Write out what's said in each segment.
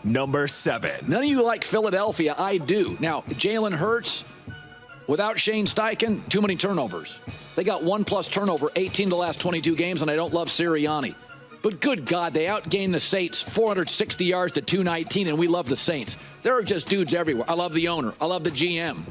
Number 7. None of you like Philadelphia. I do. Now, Jaylen Herz, without Shane Steichen, too many turnovers. They got 1+ turnover, 18 the last 22 games, and I don't love Sirianni. But good God, they outgained the Saints 460 yards to 219, and we love the Saints. There are just dudes everywhere. I love the owner. I love the GM.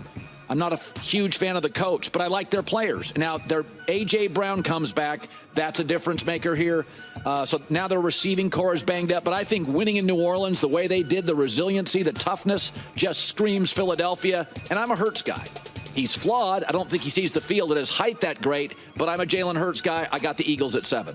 I'm not a huge fan of the coach, but I like their players. Now, their A.J. Brown comes back. That's a difference maker here. So now their receiving core is banged up. But I think winning in New Orleans, the way they did, the resiliency, the toughness, just screams Philadelphia. And I'm a Hurts guy. He's flawed. I don't think he sees the field at his height that great. But I'm a Jaylen Herz guy. I got the Eagles at 7.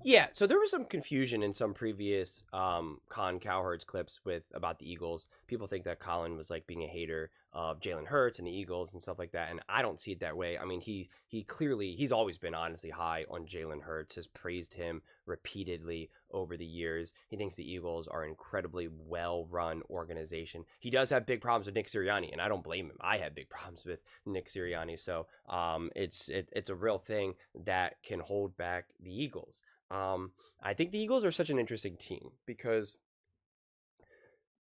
Yeah, so there was some confusion in some previous Colin Cowherd's clips about the Eagles. People think that Colin was like being a hater of Jaylen Herz and the Eagles and stuff like that, and I don't see it that way. I mean, he clearly, he's always been honestly high on Jaylen Herz, has praised him repeatedly over the years. He thinks the Eagles are an incredibly well-run organization. He does have big problems with Nick Sirianni, and I don't blame him. I have big problems with Nick Sirianni, so it's a real thing that can hold back the Eagles. I think the Eagles are such an interesting team because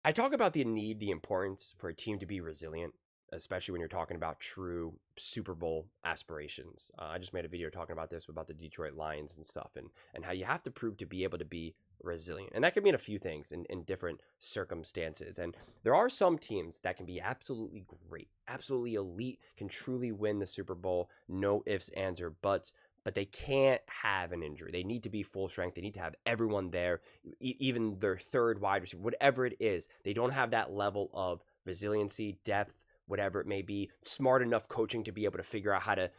I talk about the importance for a team to be resilient, especially when you're talking about true Super Bowl aspirations. I just made a video talking about this, about the Detroit Lions and stuff, and how you have to prove to be able to be resilient. And that can mean a few things in different circumstances. And there are some teams that can be absolutely great, absolutely elite, can truly win the Super Bowl, no ifs, ands, or buts. But they can't have an injury. They need to be full strength. They need to have everyone there, even their third wide receiver, whatever it is. They don't have that level of resiliency, depth, whatever it may be, smart enough coaching to be able to figure out how to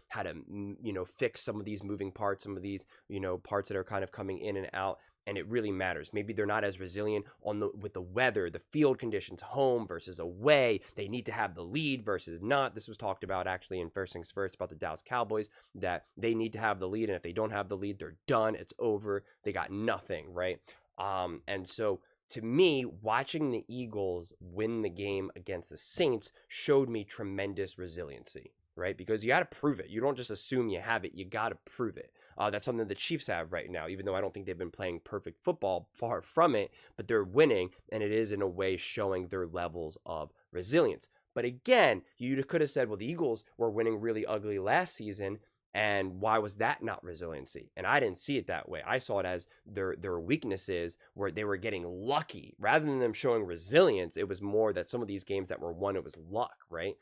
fix some of these moving parts, some of these, parts that are kind of coming in and out. And it really matters. Maybe they're not as resilient with the weather, the field conditions, home versus away. They need to have the lead versus not. This was talked about actually in First Things First about the Dallas Cowboys, that they need to have the lead. And if they don't have the lead, they're done. It's over. They got nothing, right? And so to me, watching the Eagles win the game against the Saints showed me tremendous resiliency, right? Because you got to prove it. You don't just assume you have it. You got to prove it. That's something the Chiefs have right now, even though I don't think they've been playing perfect football, far from it, but they're winning, and it is in a way showing their levels of resilience. But again, you could have said, well, the Eagles were winning really ugly last season, and why was that not resiliency? And I didn't see it that way. I saw it as their weaknesses where they were getting lucky. Rather than them showing resilience, it was more that some of these games that were won, it was luck, right?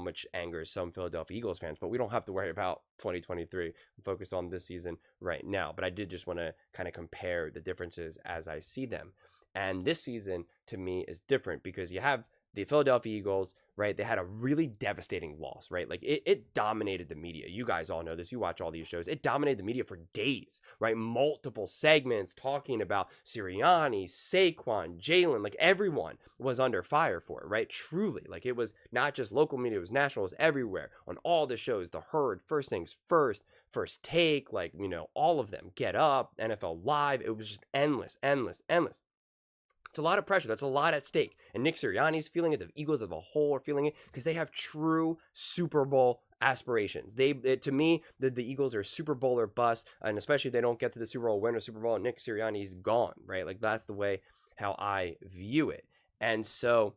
Which angers some Philadelphia Eagles fans, but we don't have to worry about 2023. I'm focused on this season right now, but I did just want to kind of compare the differences as I see them. And this season to me is different because you have the Philadelphia Eagles, right? They had a really devastating loss, right? Like it dominated the media. You guys all know this. You watch all these shows. It dominated the media for days, right? Multiple segments talking about Sirianni, Saquon, Jaylen, like everyone was under fire for it, right? Truly, like it was not just local media, it was national, it was everywhere on all the shows, The Herd, First Things First, First Take, like, all of them, Get Up, NFL Live. It was just endless. It's a lot of pressure. That's a lot at stake. And Nick Sirianni's feeling it. The Eagles as a whole are feeling it because they have true Super Bowl aspirations. To me, the Eagles are Super Bowl or bust, and especially if they don't get to the Super Bowl, win a Super Bowl, and Nick Sirianni's gone, right? Like that's the way how I view it. And so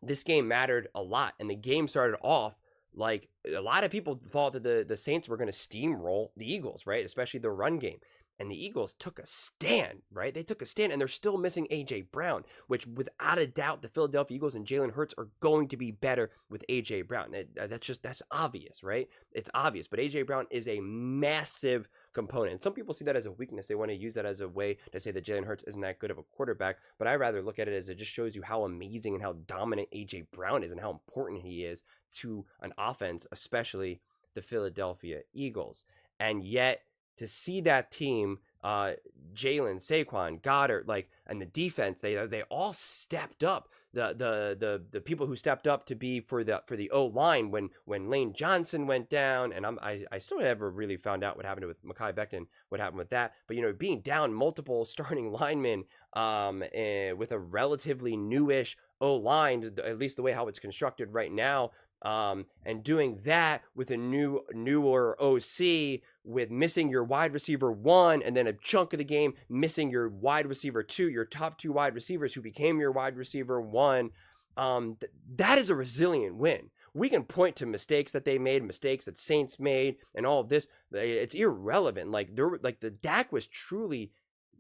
this game mattered a lot. And the game started off like a lot of people thought that the Saints were going to steamroll the Eagles, right? Especially the run game. And the Eagles took a stand, right? They took a stand, and they're still missing A.J. Brown, which without a doubt, the Philadelphia Eagles and Jaylen Herz are going to be better with A.J. Brown. That's obvious, right? It's obvious, but A.J. Brown is a massive component. And some people see that as a weakness. They want to use that as a way to say that Jaylen Herz isn't that good of a quarterback, but I rather look at it as it just shows you how amazing and how dominant A.J. Brown is and how important he is to an offense, especially the Philadelphia Eagles. And yet, to see that team, Jaylen, Saquon, Goddard, and the defense, they all stepped up. The people who stepped up to be for the O line when Lane Johnson went down, and I still never really found out what happened with Mekhi Becton, what happened with that. But being down multiple starting linemen, with a relatively newish O line, at least the way how it's constructed right now. And doing that with a newer OC with missing your wide receiver 1 and then a chunk of the game missing your wide receiver 2, your top 2 wide receivers who became your wide receiver 1, that is a resilient win. We can point to mistakes that they made, mistakes that Saints made, and all of this. It's irrelevant. The deck was truly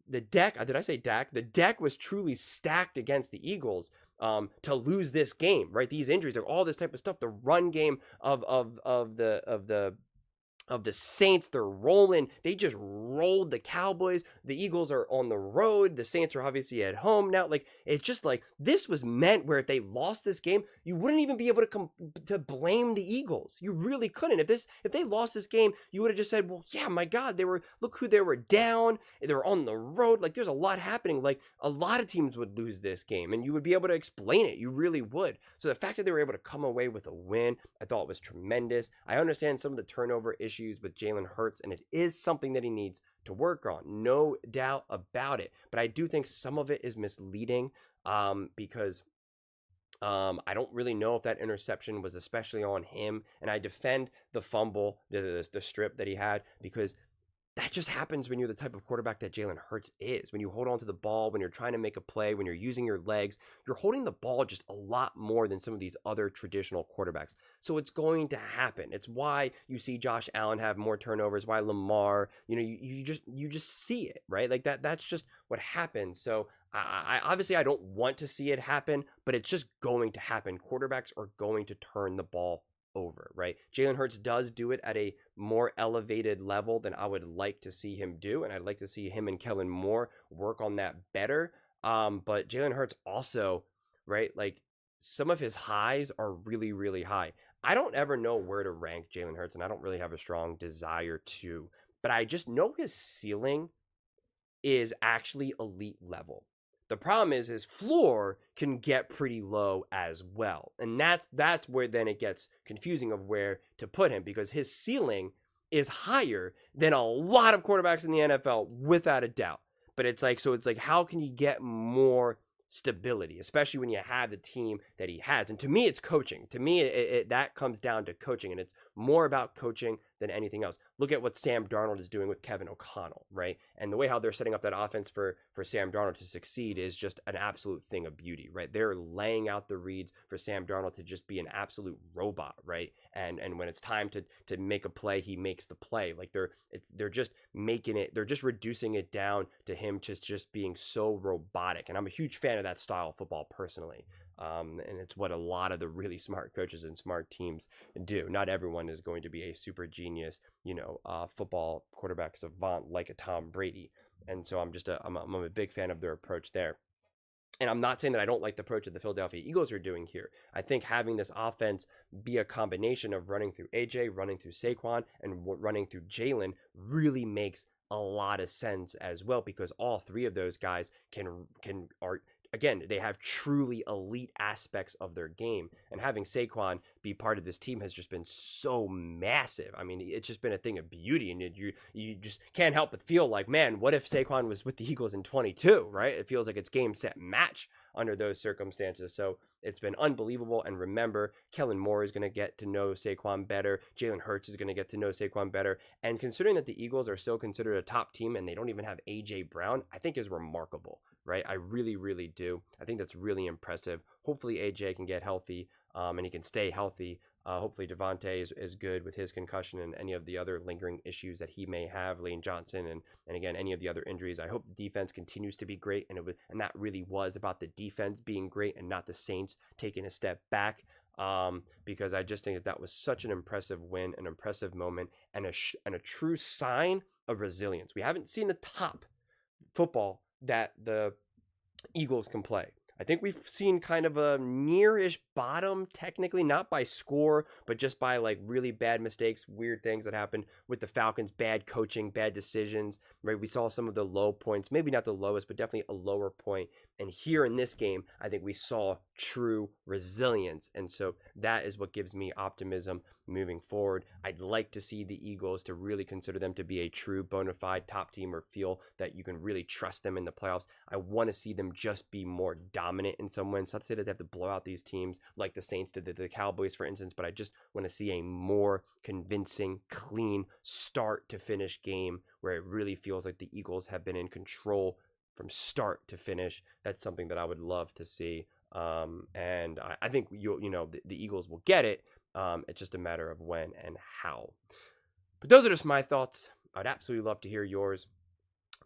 the deck. Did I say deck? The deck was truly stacked against the Eagles to lose this game. Right? These injuries, all this type of stuff. The run game of the Saints, they're rolling. They just rolled the Cowboys. The Eagles are on the road. The Saints are obviously at home now. It's just this was meant where if they lost this game, you wouldn't even be able to blame the Eagles. You really couldn't. If they lost this game, you would have just said, well, yeah, my God, look who they were down. They were on the road. There's a lot happening. A lot of teams would lose this game, and you would be able to explain it. You really would. So the fact that they were able to come away with a win, I thought was tremendous. I understand some of the turnover issues with Jaylen Herz, and it is something that he needs to work on, no doubt about it. But I do think some of it is misleading because I don't really know if that interception was especially on him, and I defend the fumble, the strip that he had, because that just happens when you're the type of quarterback that Jaylen Herz is. When you hold on to the ball, when you're trying to make a play, when you're using your legs, you're holding the ball just a lot more than some of these other traditional quarterbacks. So it's going to happen. It's why you see Josh Allen have more turnovers, why Lamar, you just see it, right? That's just what happens. So I obviously I don't want to see it happen, but it's just going to happen. Quarterbacks are going to turn the ball over, right? Jaylen Herz does do it at a more elevated level than I would like to see him do, and I'd like to see him and Kellen Moore work on that better. But Jaylen Herz also, right, some of his highs are really, really high. I don't ever know where to rank Jaylen Herz, and I don't really have a strong desire to, but I just know his ceiling is actually elite level. The problem is his floor can get pretty low as well. And that's where then it gets confusing of where to put him, because his ceiling is higher than a lot of quarterbacks in the NFL without a doubt. But it's how can you get more stability, especially when you have the team that he has? And to me, it's coaching. To me, that comes down to coaching, and it's more about coaching than anything else. Look at what Sam Darnold is doing with Kevin O'Connell, right? And the way how they're setting up that offense for Sam Darnold to succeed is just an absolute thing of beauty, right? They're laying out the reads for Sam Darnold to just be an absolute robot, right? And when it's time to make a play, he makes the play. They're just making it, they're just reducing it down to him just being so robotic. And I'm a huge fan of that style of football personally. And it's what a lot of the really smart coaches and smart teams do. Not everyone is going to be a super genius, football quarterback savant like a Tom Brady. And so I'm a big fan of their approach there. And I'm not saying that I don't like the approach that the Philadelphia Eagles are doing here. I think having this offense be a combination of running through AJ, running through Saquon, and running through Jaylen really makes a lot of sense as well, because all three of those guys again, they have truly elite aspects of their game, and having Saquon be part of this team has just been so massive. I mean, it's just been a thing of beauty, and you just can't help but feel like, man, what if Saquon was with the Eagles in 22, right? It feels like it's game, set, match under those circumstances. So it's been unbelievable. And remember, Kellen Moore is going to get to know Saquon better. Jaylen Herz is going to get to know Saquon better. And considering that the Eagles are still considered a top team and they don't even have A.J. Brown, I think is remarkable, right? I really, really do. I think that's really impressive. Hopefully A.J. can get healthy and he can stay healthy. Hopefully Devontae is good with his concussion and any of the other lingering issues that he may have, Lane Johnson, and again, any of the other injuries. I hope the defense continues to be great, and that really was about the defense being great and not the Saints taking a step back, because I just think that was such an impressive win, an impressive moment, and a true sign of resilience. We haven't seen the top football that the Eagles can play. I think we've seen kind of a near-ish bottom, technically, not by score, but just by really bad mistakes, weird things that happened with the Falcons, bad coaching, bad decisions, right? We saw some of the low points, maybe not the lowest, but definitely a lower point. And here in this game, I think we saw true resilience. And so that is what gives me optimism moving forward. I'd like to see the Eagles to really consider them to be a true bona fide top team, or feel that you can really trust them in the playoffs. I want to see them just be more dominant in some wins. Not to say that they have to blow out these teams like the Saints did to the Cowboys, for instance, but I just want to see a more convincing, clean start to finish game where it really feels like the Eagles have been in control from start to finish. That's something that I would love to see. And I think the Eagles will get it. It's just a matter of when and how. But those are just my thoughts. I'd absolutely love to hear yours.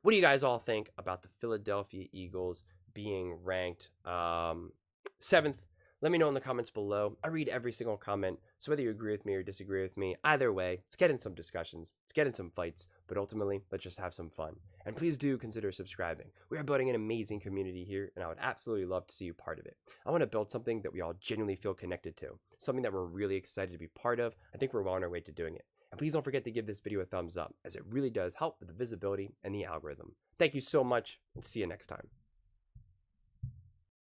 What do you guys all think about the Philadelphia Eagles being ranked 7th? Let me know in the comments below. I read every single comment, so whether you agree with me or disagree with me, either way, let's get in some discussions, let's get in some fights, but ultimately, let's just have some fun. And please do consider subscribing. We are building an amazing community here, and I would absolutely love to see you part of it. I want to build something that we all genuinely feel connected to, something that we're really excited to be part of. I think we're well on our way to doing it. And please don't forget to give this video a thumbs up, as it really does help with the visibility and the algorithm. Thank you so much, and see you next time.